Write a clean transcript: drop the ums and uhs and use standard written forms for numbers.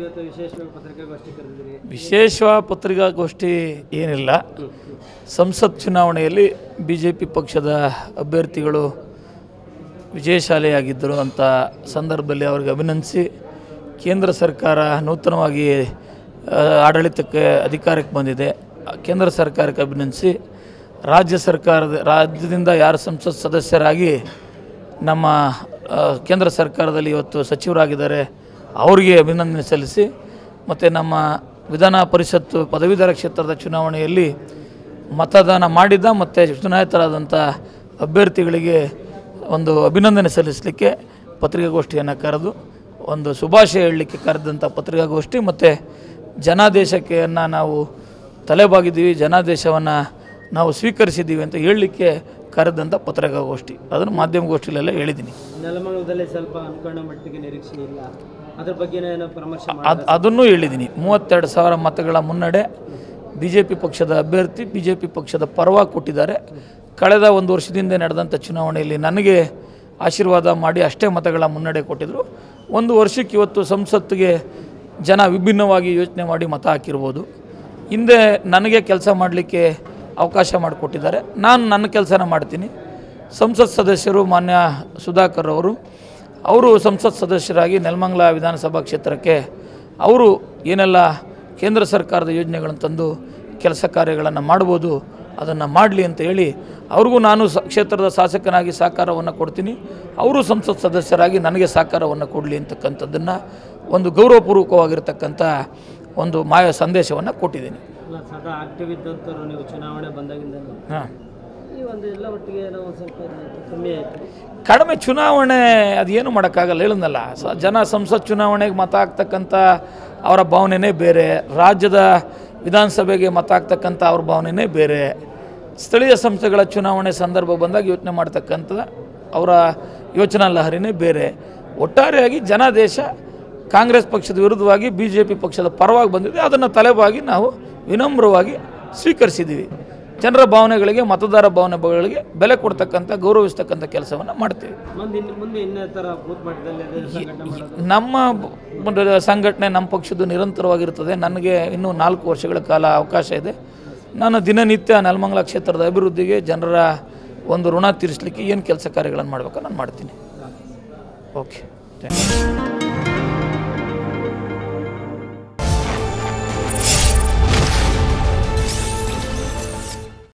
ಇವತ್ತು ವಿಶೇಷವಾಗಿ ಪತ್ರಿಕಾಗೋಷ್ಠಿ ಕರೆದಿದ್ದೀರಿ? ವಿಶೇಷ ಪತ್ರಿಕಾಗೋಷ್ಠಿ ಏನಿಲ್ಲ. ಸಂಸತ್ ಚುನಾವಣೆಯಲ್ಲಿ BJP ಪಕ್ಷದ ಅಭ್ಯರ್ಥಿಗಳು ವಿಜಯಶಾಲಿಯಾಗಿದ್ದರು ಅಂತ ಸಂದರ್ಭದಲ್ಲಿ ಅವರಿಗೆ ಅಭಿನಂದಿಸಿ, ಕೇಂದ್ರ ಸರ್ಕಾರ ನೂತನವಾಗಿ ಆಡಳಿತಕ್ಕೆ ಅಧಿಕಾರಕ್ಕೆ ಬಂದಿದೆ, ಕೇಂದ್ರ ಸರ್ಕಾರಕ್ಕೆ ಅಭಿನಂದಿಸಿ, ರಾಜ್ಯದಿಂದ ಯಾರು ಸಂಸತ್ ಸದಸ್ಯರಾಗಿ ನಮ್ಮ ಕೇಂದ್ರ ಸರ್ಕಾರದಲ್ಲಿ ಇವತ್ತು ಸಚಿವರಾಗಿದ್ದಾರೆ ಅವರಿಗೆ ಅಭಿನಂದನೆ ಸಲ್ಲಿಸಿ, ಮತ್ತು ನಮ್ಮ ವಿಧಾನ ಪರಿಷತ್ತು ಪದವೀಧರ ಕ್ಷೇತ್ರದ ಚುನಾವಣೆಯಲ್ಲಿ ಮತದಾನ ಮಾಡಿದ ಮತ್ತು ಚುನಾಯಿತರಾದಂಥ ಅಭ್ಯರ್ಥಿಗಳಿಗೆ ಒಂದು ಅಭಿನಂದನೆ ಸಲ್ಲಿಸಲಿಕ್ಕೆ ಪತ್ರಿಕಾಗೋಷ್ಠಿಯನ್ನು ಕರೆದು ಒಂದು ಶುಭಾಶಯ ಹೇಳಲಿಕ್ಕೆ ಕರೆದಂಥ ಪತ್ರಿಕಾಗೋಷ್ಠಿ. ಮತ್ತು ಜನಾದೇಶಕ್ಕೆ ನಾವು ತಲೆಬಾಗಿದ್ದೀವಿ, ಜನಾದೇಶವನ್ನು ನಾವು ಸ್ವೀಕರಿಸಿದ್ದೀವಿ ಅಂತ ಹೇಳಲಿಕ್ಕೆ ಕರೆದಂಥ ಪತ್ರಿಕಾಗೋಷ್ಠಿ. ಅದನ್ನು ಮಾಧ್ಯಮಗೋಷ್ಠಿಲೆಲ್ಲ ಹೇಳಿದ್ದೀನಿ. ನೆಲಮಂಗಲದಲ್ಲಿ ಸ್ವಲ್ಪ ಅನ್ಕೊಂಡ ಮಟ್ಟಿಗೆ ನಿರೀಕ್ಷೆ ಇಲ್ಲ, ಅದ್ರ ಬಗ್ಗೆ ಪರಾಮರ್ಶೆ ಅದನ್ನು ಹೇಳಿದ್ದೀನಿ. 32,000 ಮತಗಳ ಮುನ್ನಡೆ BJP ಪಕ್ಷದ ಅಭ್ಯರ್ಥಿ BJP ಪಕ್ಷದ ಪರವಾಗಿ ಕೊಟ್ಟಿದ್ದಾರೆ. ಕಳೆದ ಒಂದು ವರ್ಷದಿಂದ ನಡೆದಂಥ ಚುನಾವಣೆಯಲ್ಲಿ ನನಗೆ ಆಶೀರ್ವಾದ ಮಾಡಿ ಅಷ್ಟೇ ಮತಗಳ ಮುನ್ನಡೆ ಕೊಟ್ಟಿದ್ದರು. ಒಂದು ವರ್ಷಕ್ಕೆ ಇವತ್ತು ಸಂಸತ್ತಿಗೆ ಜನ ವಿಭಿನ್ನವಾಗಿ ಯೋಚನೆ ಮಾಡಿ ಮತ ಹಾಕಿರ್ಬೋದು. ಹಿಂದೆ ನನಗೆ ಕೆಲಸ ಮಾಡಲಿಕ್ಕೆ ಅವಕಾಶ ಮಾಡಿಕೊಟ್ಟಿದ್ದಾರೆ, ನಾನು ನನ್ನ ಕೆಲಸನ ಮಾಡ್ತೀನಿ. ಸಂಸತ್ ಸದಸ್ಯರು ಮಾನ್ಯ ಸುಧಾಕರ್ ಅವರು ಸಂಸತ್ ಸದಸ್ಯರಾಗಿ ನೆಲಮಂಗಲ ವಿಧಾನಸಭಾ ಕ್ಷೇತ್ರಕ್ಕೆ ಅವರು ಏನೆಲ್ಲ ಕೇಂದ್ರ ಸರ್ಕಾರದ ಯೋಜನೆಗಳನ್ನು ತಂದು ಕೆಲಸ ಕಾರ್ಯಗಳನ್ನು ಮಾಡ್ಬೋದು ಅದನ್ನು ಮಾಡಲಿ ಅಂತ ಹೇಳಿ ಅವ್ರಿಗೂ ನಾನು ಕ್ಷೇತ್ರದ ಶಾಸಕನಾಗಿ ಸಹಕಾರವನ್ನು ಕೊಡ್ತೀನಿ, ಅವರು ಸಂಸತ್ ಸದಸ್ಯರಾಗಿ ನನಗೆ ಸಹಕಾರವನ್ನು ಕೊಡಲಿ ಅಂತಕ್ಕಂಥದ್ದನ್ನು ಒಂದು ಗೌರವಪೂರ್ವಕವಾಗಿರ್ತಕ್ಕಂಥ ಒಂದು ಸಂದೇಶವನ್ನು ಕೊಟ್ಟಿದ್ದೀನಿ. ಸದಾ ಆಕ್ಟಿವ್ ಇದ್ದಂಥವ್ರು ನೀವು ಚುನಾವಣೆ ಬಂದಾಗಿಂದ ಈ ಒಂದು ಎಲ್ಲ ಒಟ್ಟಿಗೆ ಸ್ವಲ್ಪ ಕಮ್ಮಿ ಆಯಿತು. ಕಡಿಮೆ ಚುನಾವಣೆ ಅದೇನು ಮಾಡೋಕ್ಕಾಗಲ್ಲ, ಹೇಳಿದ್ನಲ್ಲ, ಜನ ಸಂಸತ್ ಚುನಾವಣೆಗೆ ಮತ ಹಾಕ್ತಕ್ಕಂಥ ಅವರ ಭಾವನೆಯೇ ಬೇರೆ, ರಾಜ್ಯದ ವಿಧಾನಸಭೆಗೆ ಮತ ಹಾಕ್ತಕ್ಕಂಥ ಅವ್ರ ಭಾವನೆಯೇ ಬೇರೆ, ಸ್ಥಳೀಯ ಸಂಸ್ಥೆಗಳ ಚುನಾವಣೆ ಸಂದರ್ಭ ಬಂದಾಗ ಯೋಚನೆ ಮಾಡ್ತಕ್ಕಂಥ ಅವರ ಯೋಚನಾ ಲಹರಿನೇ ಬೇರೆ. ಒಟ್ಟಾರೆಯಾಗಿ ಜನಾದೇಶ ಕಾಂಗ್ರೆಸ್ ಪಕ್ಷದ ವಿರುದ್ಧವಾಗಿ BJP ಪಕ್ಷದ ಪರವಾಗಿ ಬಂದಿದೆ. ಅದನ್ನು ತಲೆಬಾಗಿ ನಾವು ವಿನಮ್ರವಾಗಿ ಸ್ವೀಕರಿಸಿದ್ದೀವಿ. ಜನರ ಭಾವನೆಗಳಿಗೆ, ಮತದಾರ ಭಾವನೆಗಳಿಗೆ ಬೆಲೆ ಕೊಡ್ತಕ್ಕಂಥ, ಗೌರವಿಸ್ತಕ್ಕಂಥ ಕೆಲಸವನ್ನು ಮಾಡ್ತೀವಿ. ನಮ್ಮ ಸಂಘಟನೆ ನಮ್ಮ ಪಕ್ಷದ್ದು ನಿರಂತರವಾಗಿರ್ತದೆ. ನನಗೆ ಇನ್ನೂ 4 ವರ್ಷಗಳ ಕಾಲ ಅವಕಾಶ ಇದೆ. ನಾನು ದಿನನಿತ್ಯ ನೆಲಮಂಗಲ ಕ್ಷೇತ್ರದ ಅಭಿವೃದ್ಧಿಗೆ, ಜನರ ಒಂದು ಋಣ ತೀರಿಸಲಿಕ್ಕೆ ಏನು ಕೆಲಸ ಕಾರ್ಯಗಳನ್ನು ಮಾಡಬೇಕು ನಾನು ಮಾಡ್ತೀನಿ. Okay, thank you.